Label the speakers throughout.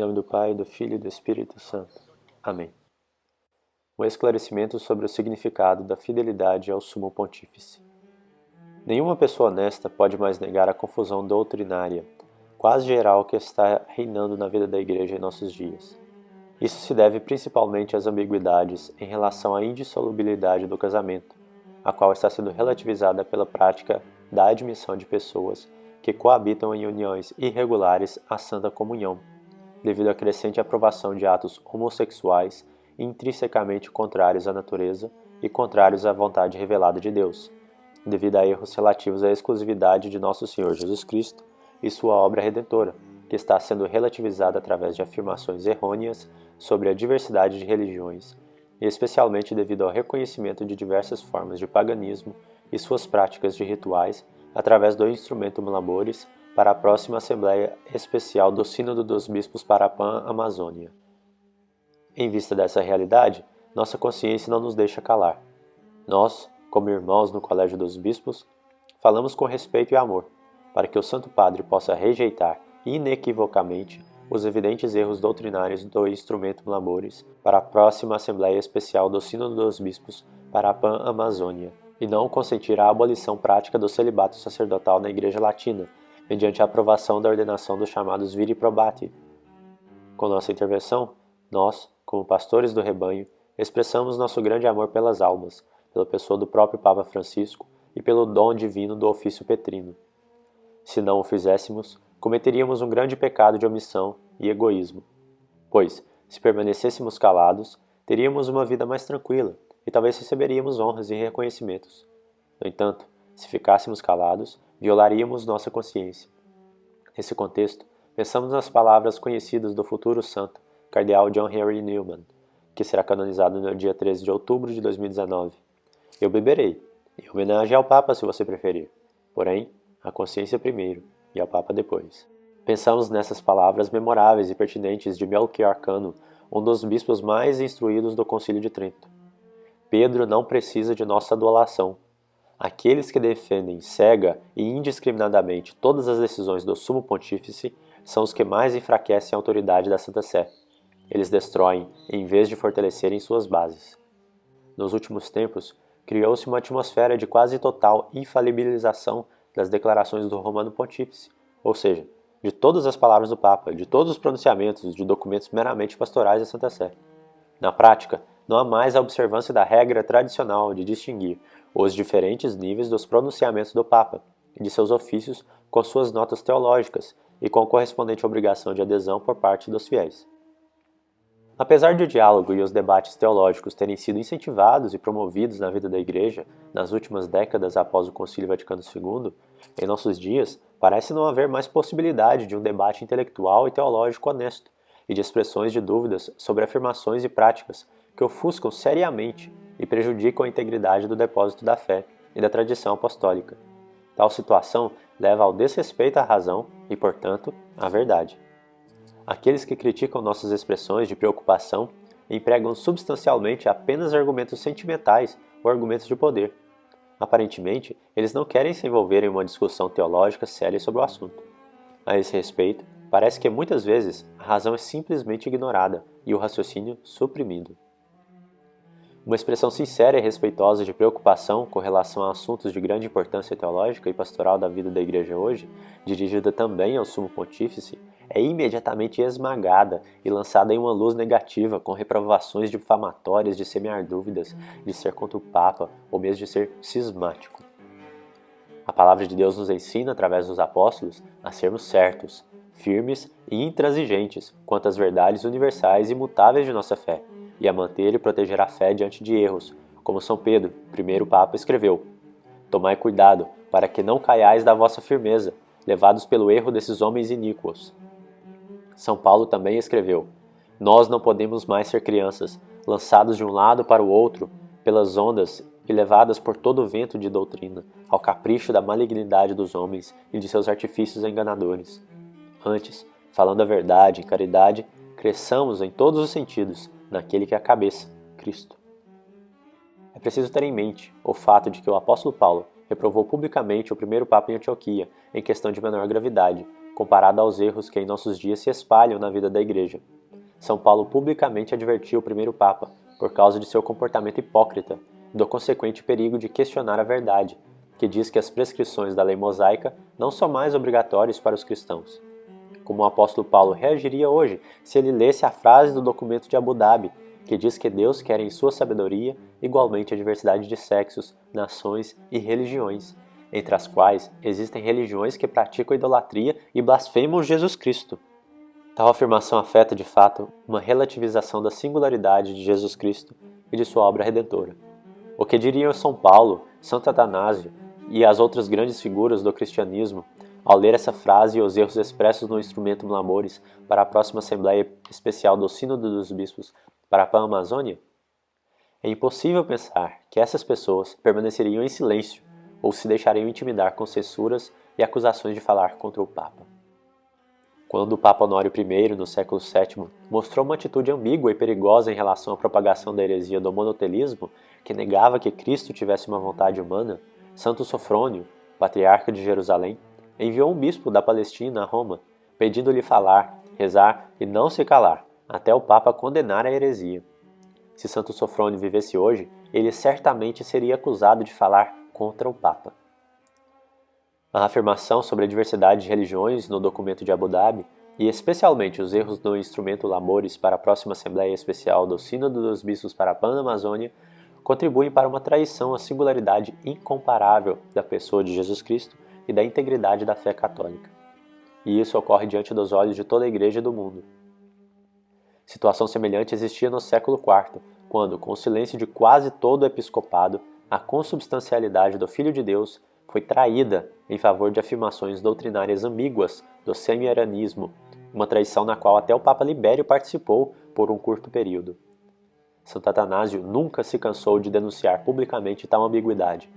Speaker 1: nome do Pai, do Filho e do Espírito Santo. Amém. Um esclarecimento sobre o significado da fidelidade ao Sumo Pontífice. Nenhuma pessoa honesta pode mais negar a confusão doutrinária, quase geral, que está reinando na vida da Igreja em nossos dias. Isso se deve principalmente às ambiguidades em relação à indissolubilidade do casamento, a qual está sendo relativizada pela prática da admissão de pessoas que coabitam em uniões irregulares à santa comunhão, devido à crescente aprovação de atos homossexuais intrinsecamente contrários à natureza e contrários à vontade revelada de Deus, devido a erros relativos à exclusividade de nosso Senhor Jesus Cristo e sua obra redentora, que está sendo relativizada através de afirmações errôneas sobre a diversidade de religiões, e especialmente devido ao reconhecimento de diversas formas de paganismo e suas práticas de rituais através do instrumento Labores para a próxima Assembleia Especial do Sínodo dos Bispos para a Pan-Amazônia. Em vista dessa realidade, nossa consciência não nos deixa calar. Nós, como irmãos no Colégio dos Bispos, falamos com respeito e amor, para que o Santo Padre possa rejeitar inequivocamente os evidentes erros doutrinários do instrumento Labores para a próxima Assembleia Especial do Sínodo dos Bispos para a Pan-Amazônia, e não consentir a abolição prática do celibato sacerdotal na Igreja Latina, mediante a aprovação da ordenação dos chamados viri probati. Com nossa intervenção, nós, como pastores do rebanho, expressamos nosso grande amor pelas almas, pela pessoa do próprio Papa Francisco e pelo dom divino do ofício petrino. Se não o fizéssemos, cometeríamos um grande pecado de omissão e egoísmo, pois, se permanecêssemos calados, teríamos uma vida mais tranquila e talvez receberíamos honras e reconhecimentos. No entanto, se ficássemos calados, violaríamos nossa consciência. Nesse contexto, pensamos nas palavras conhecidas do futuro santo, Cardeal John Henry Newman, que será canonizado no dia 13 de outubro de 2019. Eu beberei, em homenagem ao Papa se você preferir, porém, a consciência primeiro e ao Papa depois. Pensamos nessas palavras memoráveis e pertinentes de Melchior Cano, um dos bispos mais instruídos do Concílio de Trento. Pedro não precisa de nossa adulação. Aqueles que defendem cega e indiscriminadamente todas as decisões do Sumo Pontífice são os que mais enfraquecem a autoridade da Santa Sé. Eles destroem, em vez de fortalecerem suas bases. Nos últimos tempos, criou-se uma atmosfera de quase total infalibilização das declarações do Romano Pontífice, ou seja, de todas as palavras do Papa, de todos os pronunciamentos de documentos meramente pastorais da Santa Sé. Na prática, não há mais a observância da regra tradicional de distinguir os diferentes níveis dos pronunciamentos do Papa e de seus ofícios com suas notas teológicas e com a correspondente obrigação de adesão por parte dos fiéis. Apesar de o diálogo e os debates teológicos terem sido incentivados e promovidos na vida da Igreja nas últimas décadas após o Concílio Vaticano II, em nossos dias parece não haver mais possibilidade de um debate intelectual e teológico honesto e de expressões de dúvidas sobre afirmações e práticas que ofuscam seriamente e prejudicam a integridade do depósito da fé e da tradição apostólica. Tal situação leva ao desrespeito à razão e, portanto, à verdade. Aqueles que criticam nossas expressões de preocupação empregam substancialmente apenas argumentos sentimentais ou argumentos de poder. Aparentemente, eles não querem se envolver em uma discussão teológica séria sobre o assunto. A esse respeito, parece que muitas vezes a razão é simplesmente ignorada e o raciocínio suprimido. Uma expressão sincera e respeitosa de preocupação com relação a assuntos de grande importância teológica e pastoral da vida da Igreja hoje, dirigida também ao Sumo Pontífice, é imediatamente esmagada e lançada em uma luz negativa, com reprovações difamatórias de semear dúvidas, de ser contra o Papa ou mesmo de ser cismático. A palavra de Deus nos ensina, através dos apóstolos, a sermos certos, firmes e intransigentes quanto às verdades universais e imutáveis de nossa fé, e a manter e proteger a fé diante de erros, como São Pedro, primeiro Papa, escreveu: Tomai cuidado, para que não caiais da vossa firmeza, levados pelo erro desses homens iníquos. São Paulo também escreveu: Nós não podemos mais ser crianças, lançados de um lado para o outro, pelas ondas e levadas por todo o vento de doutrina, ao capricho da malignidade dos homens e de seus artifícios enganadores. Antes, falando a verdade em caridade, cresçamos em todos os sentidos, naquele que é a cabeça, Cristo. É preciso ter em mente o fato de que o apóstolo Paulo reprovou publicamente o primeiro Papa em Antioquia, em questão de menor gravidade, comparado aos erros que em nossos dias se espalham na vida da Igreja. São Paulo publicamente advertiu o primeiro Papa por causa de seu comportamento hipócrita e do consequente perigo de questionar a verdade, que diz que as prescrições da lei mosaica não são mais obrigatórias para os cristãos. Como o apóstolo Paulo reagiria hoje se ele lesse a frase do documento de Abu Dhabi, que diz que Deus quer em sua sabedoria igualmente a diversidade de sexos, nações e religiões, entre as quais existem religiões que praticam idolatria e blasfemam Jesus Cristo. Tal afirmação afeta, de fato, uma relativização da singularidade de Jesus Cristo e de sua obra redentora. O que diriam São Paulo, Santo Atanásio e as outras grandes figuras do cristianismo ao ler essa frase e os erros expressos no Instrumentum Laboris para a próxima Assembleia Especial do Sínodo dos Bispos para a Pan-Amazônia? É impossível pensar que essas pessoas permaneceriam em silêncio ou se deixariam intimidar com censuras e acusações de falar contra o Papa. Quando o Papa Honório I, no século VII, mostrou uma atitude ambígua e perigosa em relação à propagação da heresia do monotelismo, que negava que Cristo tivesse uma vontade humana, Santo Sofrônio, patriarca de Jerusalém, enviou um bispo da Palestina a Roma, pedindo-lhe falar, rezar e não se calar, até o Papa condenar a heresia. Se Santo Sofrônio vivesse hoje, ele certamente seria acusado de falar contra o Papa. A afirmação sobre a diversidade de religiões no documento de Abu Dhabi, e especialmente os erros no Instrumentum Laboris para a próxima Assembleia Especial do Sínodo dos Bispos para a Pan-Amazônia, contribuem para uma traição à singularidade incomparável da pessoa de Jesus Cristo e da integridade da fé católica. E isso ocorre diante dos olhos de toda a Igreja do mundo. Situação semelhante existia no século IV, quando, com o silêncio de quase todo o episcopado, a consubstancialidade do Filho de Deus foi traída em favor de afirmações doutrinárias ambíguas do semi-arianismo, uma traição na qual até o Papa Libério participou por um curto período. Santo Atanásio nunca se cansou de denunciar publicamente tal ambiguidade.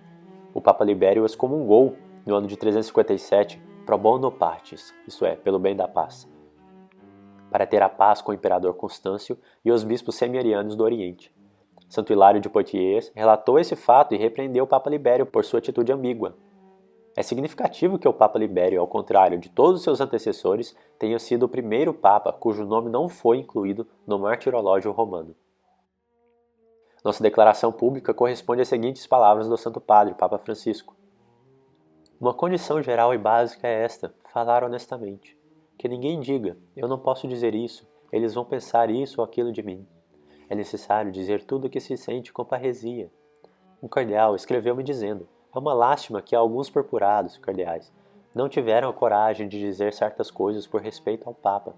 Speaker 1: O Papa Libério excomungou, no ano de 357, pro bono partis, isto é, pelo bem da paz, para ter a paz com o imperador Constâncio e os bispos semi-arianos do Oriente. Santo Hilário de Poitiers relatou esse fato e repreendeu o Papa Libério por sua atitude ambígua. É significativo que o Papa Libério, ao contrário de todos os seus antecessores, tenha sido o primeiro Papa cujo nome não foi incluído no Martirológio Romano. Nossa declaração pública corresponde às seguintes palavras do Santo Padre, Papa Francisco. Uma condição geral e básica é esta, falar honestamente. Que ninguém diga, eu não posso dizer isso, eles vão pensar isso ou aquilo de mim. É necessário dizer tudo o que se sente com parresia. Um cardeal escreveu-me dizendo, é uma lástima que alguns purpurados, cardeais, não tiveram a coragem de dizer certas coisas por respeito ao Papa,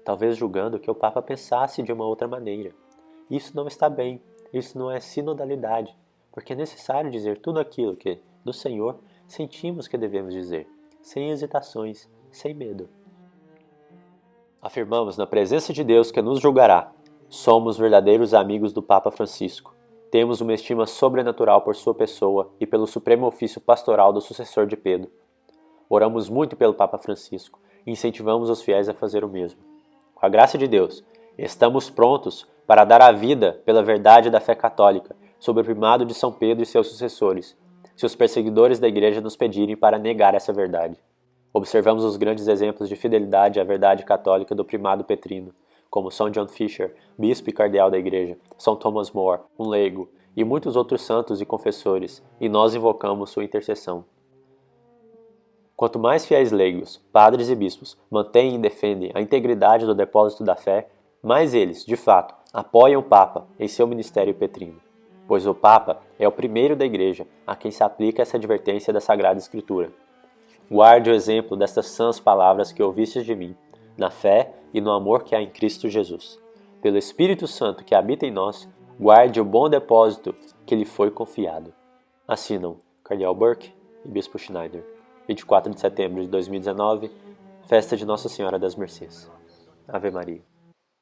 Speaker 1: talvez julgando que o Papa pensasse de uma outra maneira. Isso não está bem, isso não é sinodalidade, porque é necessário dizer tudo aquilo que, do Senhor, sentimos que devemos dizer, sem hesitações, sem medo. Afirmamos na presença de Deus que nos julgará. Somos verdadeiros amigos do Papa Francisco. Temos uma estima sobrenatural por sua pessoa e pelo supremo ofício pastoral do sucessor de Pedro. Oramos muito pelo Papa Francisco e incentivamos os fiéis a fazer o mesmo. Com a graça de Deus, estamos prontos para dar a vida pela verdade da fé católica, sob o primado de São Pedro e seus sucessores, se os perseguidores da Igreja nos pedirem para negar essa verdade. Observamos os grandes exemplos de fidelidade à verdade católica do primado petrino, como São John Fisher, bispo e cardeal da Igreja, São Thomas More, um leigo, e muitos outros santos e confessores, e nós invocamos sua intercessão. Quanto mais fiéis leigos, padres e bispos mantêm e defendem a integridade do depósito da fé, mais eles, de fato, apoiam o Papa em seu ministério petrino, pois o Papa é o primeiro da Igreja a quem se aplica essa advertência da Sagrada Escritura. Guarde o exemplo destas sãs palavras que ouvistes de mim, na fé e no amor que há em Cristo Jesus. Pelo Espírito Santo que habita em nós, guarde o bom depósito que lhe foi confiado. Assinam Cardeal Burke e Bispo Schneider. 24 de setembro de 2019, festa de Nossa Senhora das Mercês. Ave Maria.